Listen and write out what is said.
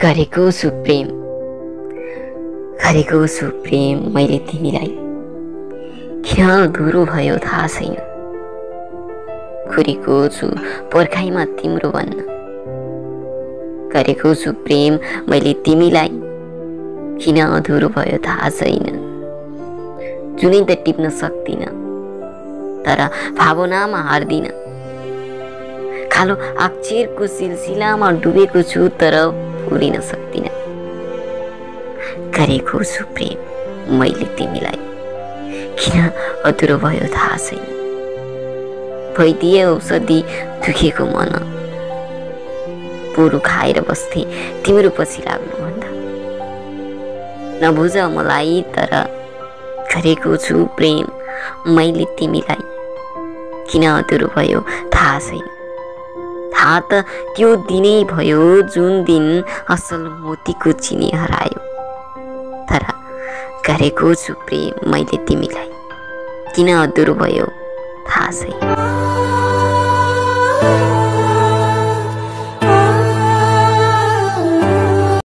गरेको छु प्रेम, गरेको छु प्रेम मैले तिमीलाई, किन अधुरो भयो थाहा छैन। कुरेको छु पर्खाइमा तिम्रो बन्न, गरेको छु प्रेम मैले तिमीलाई, किन अधुरो भयो थाहा छैन। जुनै त टिप्न सक्दिन तर भावनामा हार्दिन, कालो अक्षरको सिलसिलामा डुबेको छु तर पुरिन सक्दिन। गरेको छु प्रेम मैले तिमीलाई, किन अधुरो भयो थाहा छैन। भइदिए औषधि दुखेको मन, पुरो खाएर बस्थे तिम्रो पछि लाग्नुभन्दा। नबुझ मलाई तर गरेको छु प्रेम मैले तिमीलाई, किन अधुरो भयो थाहा छैन। थाहा त त्यो दिनै भयो जुन दिन असल मोतीको चिनी हरायो, तर गरेको छु प्रेम मैले तिमीलाई, किन अधुरो भयो थाहा छैन।